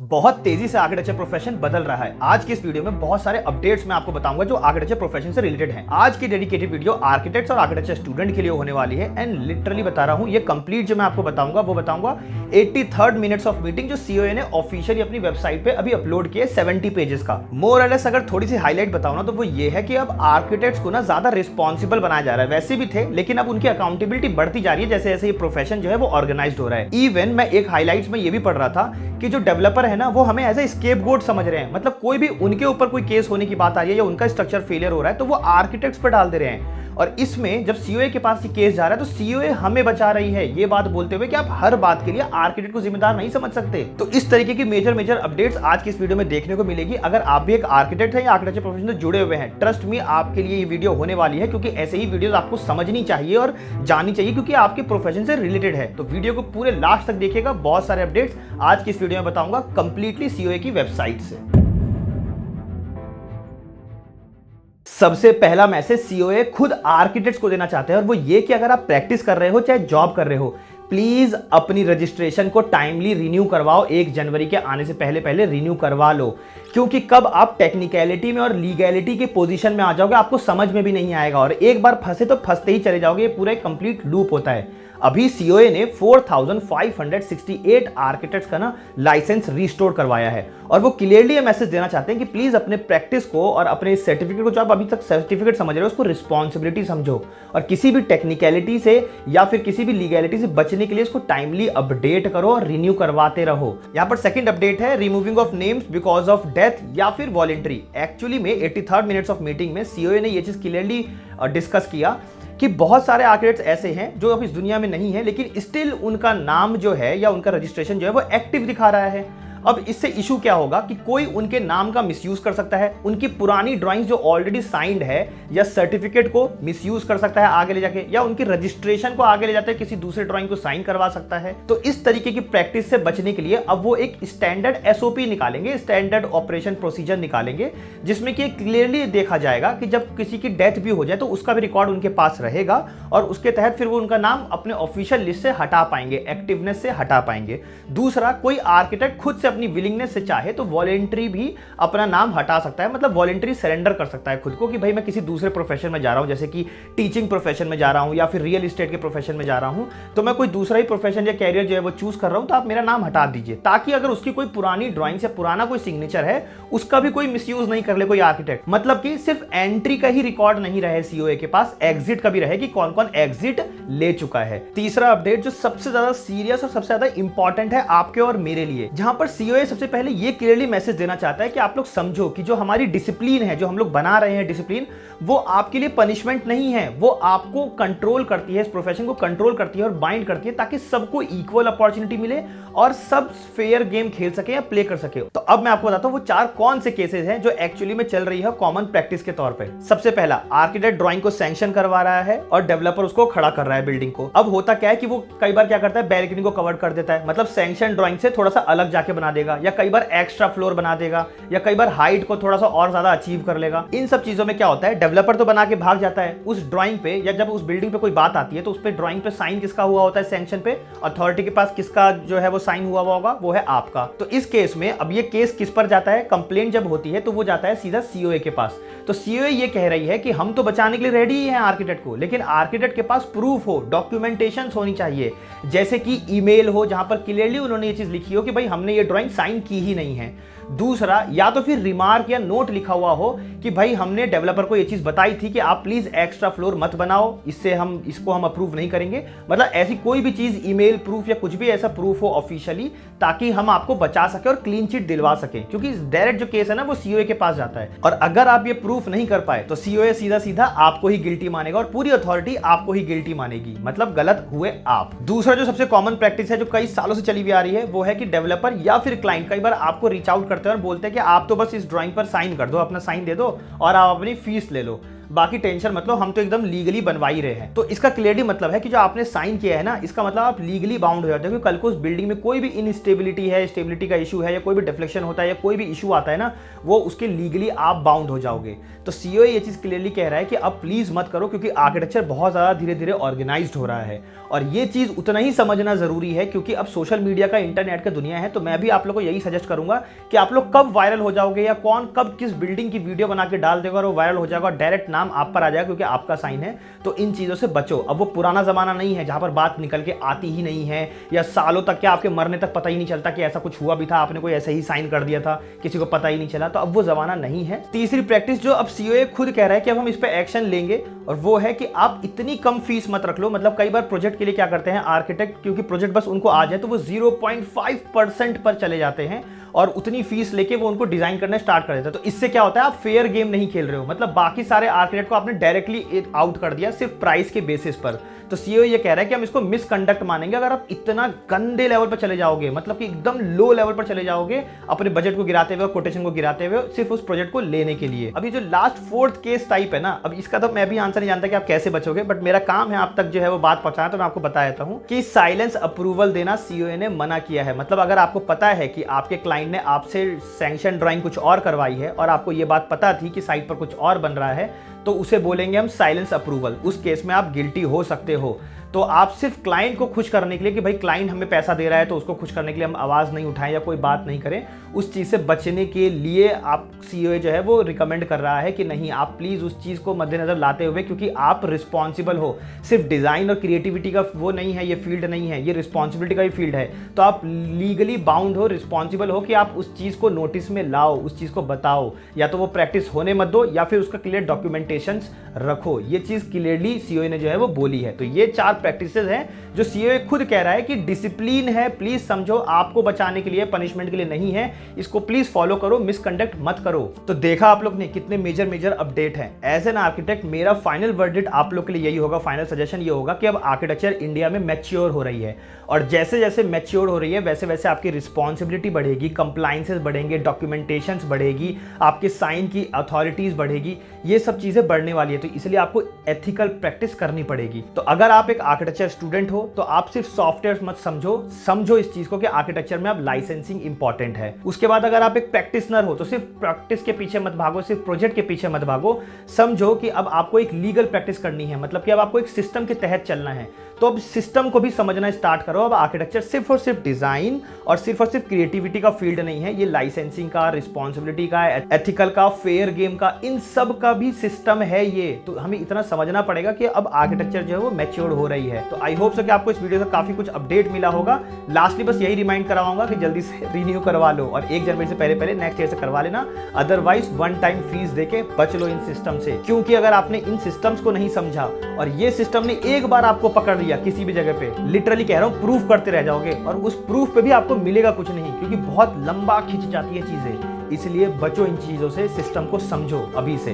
बहुत तेजी से आर्किटेक्चर प्रोफेशन बदल रहा है। आज की इस वीडियो में बहुत सारे अपडेट्स मैं आपको बताऊंगा जो आर्किटेक्चर प्रोफेशन से रिलेटेड हैं। आज की डेडिकेटेड वीडियो आर्किटेक्ट्स और आर्किटेक्चर स्टूडेंट के लिए होने वाली है एंड लिटरली बता रहा हूं, ये कंप्लीट जो मैं आपको बताऊंगा वो बताऊंगा 83rd मिनट्स ऑफ मीटिंग जो सीओए ने ऑफिशियली अपनी वेबसाइट पे अभी अपलोड किए 70 पेजेस का। मोर और लेस अगर थोड़ी सी हाईलाइट बताऊं ना तो वो ये है कि अब आर्किटेक्ट्स को ना ज्यादा रिस्पॉन्सिबल बनाया जा रहा है। वैसे भी थे लेकिन अब उनकी अकाउंटेबिलिटी बढ़ती जा रही है जैसे जैसे ये प्रोफेशन जो है वो ऑर्गेनाइज्ड हो रहा है। इवन मैं एक हाईलाइट्स में ये भी पढ़ रहा था कि जो डेवलपर है ना वो हमें एज ए स्केपगोट समझ रहे हैं। मतलब कोई भी उनके ऊपर कोई केस होने की बात आ रही है या उनका स्ट्रक्चर फेलियर हो रहा है तो वो आर्किटेक्ट्स पर डाल दे रहे हैं। और इसमें जब सीओए के पास ये केस जा रहा है तो सीओए हमें बचा रही है, ये बात बोलते हुए कि आप हर बात के लिए आर्किटेक्ट को जिम्मेदार नहीं समझ सकते। तो इस तरीके की मेजर अपडेट्स आज की इस वीडियो में देखने को मिलेगी। अगर आप भी एक आर्किटेक्ट हैं या आर्किटेक्चर प्रोफेशन से जुड़े हुए हैं, ट्रस्ट मी आपके लिए ये वीडियो होने वाली है, क्योंकि ऐसे ही वीडियोस आपको समझनी चाहिए और जाननी चाहिए क्योंकि आपके प्रोफेशन से रिलेटेड है। तो वीडियो को पूरे लास्ट तक देखिएगा, बहुत सारे अपडेट्स आज की इस वीडियो में बताऊंगा कंप्लीटली सीओए की वेबसाइट से। सबसे पहला मैसेज सीओए खुद आर्किटेक्ट्स को देना चाहते हैं और वो ये कि अगर आप प्रैक्टिस कर रहे हो चाहे जॉब कर रहे हो, प्लीज अपनी रजिस्ट्रेशन को टाइमली रिन्यू करवाओ। 1 जनवरी के आने से पहले रिन्यू करवा लो, क्योंकि कब आप टेक्निकलिटी में और लीगैलिटी के पोजीशन में आ जाओगे आपको समझ में भी नहीं आएगा और एक बार फंसे तो फंसते ही चले जाओगे। ये पूरा एक कंप्लीट लूप होता है। अभी सीओए ने 4568 आर्किटेक्ट्स का ना लाइसेंस रिस्टोर करवाया है और वो क्लियरली ये मैसेज देना चाहते हैं कि प्लीज अपने प्रैक्टिस को और अपने सर्टिफिकेट को, जो आप अभी तक सर्टिफिकेट समझ रहे हो, उसको रिस्पॉन्सिबिलिटी समझो और किसी भी टेक्निकलिटी से या फिर किसी भी लीगैलिटी से बचने के लिए इसको टाइमली अपडेट करो और रिन्यू करवाते रहो। यहाँ पर सेकंड अपडेट है removing of names because of death या फिर वॉलेंट्री। एक्चुअली में 83rd मिनट्स ऑफ मीटिंग में सीओए ने ये चीज क्लियरली डिस्कस किया कि बहुत सारे आर्किटेक्ट्स ऐसे हैं जो अब इस दुनिया में नहीं है लेकिन स्टिल उनका नाम जो है या उनका रजिस्ट्रेशन जो है वो एक्टिव दिखा रहा है। अब इससे इशू क्या होगा कि कोई उनके नाम का मिसयूज कर सकता है, उनकी पुरानी ड्राइंग्स जो ऑलरेडी साइंड है या सर्टिफिकेट को मिसयूज कर सकता है आगे ले जाके, या उनकी रजिस्ट्रेशन को आगे ले जाते किसी दूसरे ड्राइंग को साइन करवा सकता है। तो इस तरीके की प्रैक्टिस से बचने के लिए अब वो एक स्टैंडर्ड एसओपी निकालेंगे, स्टैंडर्ड ऑपरेशन प्रोसीजर निकालेंगे, जिसमें कि क्लियरली देखा जाएगा कि जब किसी की डेथ भी हो जाए तो उसका भी रिकॉर्ड उनके पास रहेगा और उसके तहत फिर वो उनका नाम अपने ऑफिशियल लिस्ट से हटा पाएंगे, एक्टिवनेस से हटा पाएंगे। दूसरा, कोई आर्किटेक्ट खुद से अपनी विलिंगनेस से चाहे तो वॉलेंट्री भी अपना नाम हटा सकता है, मतलब वॉलेंट्री सरेंडर कर सकता है खुद को कि भाई मैं किसी दूसरे प्रोफेशन में जा रहा हूं, जैसे कि टीचिंग प्रोफेशन में जा रहा हूं या फिर रियल एस्टेट के प्रोफेशन में जा रहा हूं, तो मैं कोई दूसरा ही प्रोफेशन या कैरियर जो है वो चूज कर रहा हूं, तो आप मेरा नाम हटा दीजिए, ताकि अगर उसकी कोई पुरानी ड्राइंग से पुराना कोई सिग्नेचर है उसका भी कोई मिसयूज नहीं कर ले कोई आर्किटेक्ट। मतलब कि सिर्फ एंट्री का ही रिकॉर्ड नहीं रहे सीओए के पास, एग्जिट का भी रहे कि कौन कौन एग्जिट ले चुका है। तीसरा अपडेट जो सबसे ज्यादा सीरियस और सबसे ज्यादा इंपॉर्टेंट है आपके और मेरे लिए, जहां पर सीओए सबसे पहले ये क्लियरली मैसेज देना चाहता है कि आप लोग समझो कि जो हमारी डिसिप्लिन है, जो हम लोग बना रहे हैं डिसिप्लिन, वो आपके लिए पनिशमेंट नहीं है, वो आपको कंट्रोल करती है, इस प्रोफेशन को कंट्रोल करती है और बाइंड करती है ताकि सबको इक्वल अपॉर्चुनिटी मिले और सब फेयर गेम खेल सके या प्ले कर सके। तो अब मैं आपको बताता हूं वो 4 कौन से केसेस हैं जो एक्चुअली में चल रही है कॉमन प्रैक्टिस के तौर पे। सबसे पहला, आर्किटेक्ट ड्राइंग को सैंक्शन करवा रहा है और डेवलपर उसको खड़ा कर रहा है बिल्डिंग को। अब होता क्या है कि वो कई बार क्या करता है, बैल्कनी को कवर कर देता है, मतलब सैंक्शन ड्राइंग से थोड़ा सा अलग जाके बना देगा, या कई बार एक्स्ट्रा फ्लोर बना देगा, या कई बार हाइट को थोड़ा सा और ज्यादा अचीव कर लेगा। इन सब चीजों में क्या होता है, डेवलपर तो बना के भाग जाता है उस ड्राइंग पे, या जब उस बिल्डिंग पे कोई बात आती है तो उस पे ड्राइंग पे साइन किसका हुआ होता है, सैंक्शन पे अथॉरिटी के पास किसका जो है वो साइन हुआ होगा, वो है आपका। तो इस केस में अब ये केस किस पर जाता है, कंप्लेंट जब होती है तो वो जाता है सीधा सीओए के पास। तो सीओए ये कह रही है कि हम तो बचाने के लिए रेडी ही हैं आर्किटेक्ट को, लेकिन आर्किटेक्ट के पास प्रूफ हो, डॉक्यूमेंटेशन होनी चाहिए, जैसे कि ईमेल हो जहां पर क्लियरली उन्होंने ये चीज लिखी हो कि भाई हमने ये ड्राइंग साइन की ही नहीं है। दूसरा, या तो फिर रिमार्क या नोट लिखा हुआ हो कि भाई हमने डेवलपर को ये चीज बताई थी कि आप प्लीज एक्स्ट्रा फ्लोर मत बनाओ, इसको हम अप्रूव नहीं करेंगे। मतलब ऐसी कोई भी चीज, ईमेल प्रूफ या कुछ भी ऐसा प्रूफ हो ऑफिशियली, ताकि हम आपको बचा सके और क्लीन चिट दिलवा सके, क्योंकि डायरेक्ट जो केस है ना वो सीओए के पास जाता है और अगर आप ये प्रूफ नहीं कर पाए तो सीओए सीधा सीधा आपको ही गिल्टी मानेगा और पूरी अथॉरिटी आपको ही गिल्टी मानेगी, मतलब गलत हुए आप। दूसरा जो सबसे कॉमन प्रैक्टिस है जो कई सालों से चली हुई आ रही है वो है कि डेवलपर या फिर क्लाइंट कई बार आपको रीच आउट करते हैं और बोलते हैं कि आप तो बस इस ड्राइंग पर साइन कर दो, अपना साइन दे दो और आप अपनी फीस ले लो। बाकी टेंशन मतलब हम तो एकदम लीगली बनवा ही रहे हैं। तो इसका क्लियरली मतलब है कि जो आपने साइन किया है ना, इसका मतलब आप लीगली बाउंड हो जाते हो कि कल को उस बिल्डिंग में कोई भी इनस्टेबिलिटी है, स्टेबिलिटी का इशू है, या कोई भी डिफ्लेक्शन होता है, या कोई भी इशू आता है ना, वो उसके लीगली आप बाउंड हो जाओगे। तो सीओए ये चीज क्लियरली कह रहा है कि अब प्लीज मत करो, क्योंकि आर्किटेक्चर बहुत ज्यादा धीरे धीरे ऑर्गेनाइज्ड हो रहा है। और ये चीज उतना ही समझना जरूरी है, क्योंकि अब सोशल मीडिया का, इंटरनेट का दुनिया है। तो मैं भी आप लोग को यही सजेस्ट करूंगा कि आप लोग कब वायरल हो जाओगे, या कौन कब किस बिल्डिंग की वीडियो बना के डाल देगा और वो वायरल हो जाएगा, डायरेक्ट नाम आप पर आ जाएगा क्योंकि आपका साइन है। तो इन चीजों से बचो। अब वो पुराना जमाना नहीं है जहां पर बात निकल के आती ही नहीं है, या सालों तक, क्या आपके मरने तक पता ही नहीं चलता कि ऐसा कुछ हुआ भी था, आपने कोई ऐसे ही साइन कर दिया था, किसी को पता ही नहीं चला। तो अब वो जमाना नहीं है। तीसरी प्रैक्टिस जो अब सीओए खुद कह रहा है कि अब हम इस पे एक्शन लेंगे, और वो है कि आप इतनी कम फीस मत रख लो। मतलब कई बार प्रोजेक्ट के लिए क्या करते हैं आर्किटेक्ट, क्योंकि प्रोजेक्ट बस उनको आ जाए तो वो 0.5% पर चले जाते हैं और उतनी फीस लेके वो उनको डिजाइन करना स्टार्ट कर देते हैं। तो इससे क्या होता है, आप फेयर गेम नहीं खेल रहे हो। मतलब बाकी सारे आर्किटेक्ट को आपने डायरेक्टली आउट कर दिया सिर्फ प्राइस के बेसिस पर। तो सीईओ ये कह रहा है कि हम इसको मिसकंडक्ट मानेंगे अगर आप इतना गंदे लेवल पर चले जाओगे, मतलब कि एकदम लो लेवल पर चले जाओगे अपने बजट को गिराते हुए, कोटेशन को गिराते हुए, सिर्फ उस प्रोजेक्ट को लेने के लिए। अभी जो लास्ट फोर्थ केस टाइप है ना, अब इसका तो मैं भी आंसर नहीं जानता कि आप कैसे बचोगे, बट मेरा काम है आप तक जो है वो बात पहुंचाना। तो मैं आपको बता देता हूं कि साइलेंस अप्रूवल देना सीईओ ने मना किया है। मतलब अगर आपको पता है कि आपके क्लाइंट ने आपसे सैंक्शन ड्राइंग कुछ और करवाई है और आपको ये बात पता थी कि साइट पर कुछ और बन रहा है, तो उसे बोलेंगे हम साइलेंस अप्रूवल। उस केस में आप गिल्टी हो सकते हो। तो आप सिर्फ क्लाइंट को खुश करने के लिए कि भाई क्लाइंट हमें पैसा दे रहा है तो उसको खुश करने के लिए हम आवाज नहीं उठाएं या कोई बात नहीं करें, उस चीज से बचने के लिए आप सीईओ जो है वो रिकमेंड कर रहा है कि नहीं, आप प्लीज उस चीज को मद्देनजर लाते हुए, क्योंकि आप रिस्पॉन्सिबल हो। सिर्फ डिजाइन और क्रिएटिविटी का वो नहीं है, ये फील्ड नहीं है, ये रिस्पॉन्सिबिलिटी का ही फील्ड है। तो आप लीगली बाउंड हो, रिस्पॉन्सिबल हो कि आप उस चीज को नोटिस में लाओ, उस चीज को बताओ, या तो वो प्रैक्टिस होने मत दो या फिर उसका क्लियर डॉक्यूमेंटेशन रखो। ये चीज क्लियरली सीईओ ने जो है वो बोली है। तो ये 4 प्रैक्टिसेस हैं जो सीईओ खुद कह रहा है कि डिसिप्लिन है, प्लीज समझो, आपको बचाने के लिए, पनिशमेंट के लिए नहीं है, इसको प्लीज फॉलो करो, मिसकंडक्ट मत करो। तो देखा आप लोग ने कितने मेजर अपडेट हैं। एज एन आर्किटेक्ट मेरा फाइनल वर्डिक्ट आप लोग के लिए यही होगा, फाइनल सजेशन ये होगा कि अब आर्किटेक्चर इंडिया में मैच्योर हो रही है, और जैसे जैसे मैच्योर हो रही है वैसे वैसे आपकी रिस्पॉन्सिबिलिटी बढ़ेगी, कंप्लाइंसेस बढ़ेंगे, डॉक्यूमेंटेशंस बढ़ेगी, आपके साइन की अथॉरिटीज बढ़ेगी, ये सब चीजें बढ़ने वाली है। तो इसलिए आपको एथिकल प्रैक्टिस करनी पड़ेगी। तो अगर आप एक आर्किटेक्चर स्टूडेंट हो तो आप सिर्फ सॉफ्टवेयर मत समझो इस चीज को कि आर्किटेक्चर में अब लाइसेंसिंग इंपॉर्टेंट है। उसके बाद अगर आप एक प्रैक्टिशनर हो तो सिर्फ प्रैक्टिस के पीछे मत भागो, सिर्फ प्रोजेक्ट के पीछे मत भागो, समझो कि अब आपको एक लीगल प्रैक्टिस करनी है, मतलब कि अब आपको एक सिस्टम के तहत चलना है। तो अब सिस्टम को भी समझना स्टार्ट करो। अब आर्किटेक्चर सिर्फ और सिर्फ डिजाइन और सिर्फ क्रिएटिविटी का फील्ड नहीं है, ये लाइसेंसिंग का, रिस्पॉन्सिबिलिटी का, एथिकल का, फेयर गेम का, इन सब का भी सिस्टम है ये। तो हमें इतना समझना पड़ेगा कि अब आर्किटेक्चर जो है वो मैच्योर हो रही है। तो आई होप सो कि आपको इस वीडियो से काफी कुछ अपडेट मिला होगा। लास्टली बस यही रिमाइंड कराऊंगा कि जल्दी से रिन्यू करवा लो, और 1 जनवरी से पहले नेक्स्ट ईयर से करवा लेना, अदरवाइज वन टाइम फीस देके बच लो इन सिस्टम से। क्योंकि अगर आपने इन सिस्टम्स को नहीं समझा और ये सिस्टम ने एक बार आपको पकड़ लिया किसी भी जगह पे, लिटरली कह रहा हूं, प्रूफ करते रह जाओगे, और उस प्रूफ पे भी आपको मिलेगा कुछ नहीं, क्योंकि बहुत लंबा खिंच जाती है चीजें। इसलिए बचो इन चीजों से, सिस्टम को समझो अभी से।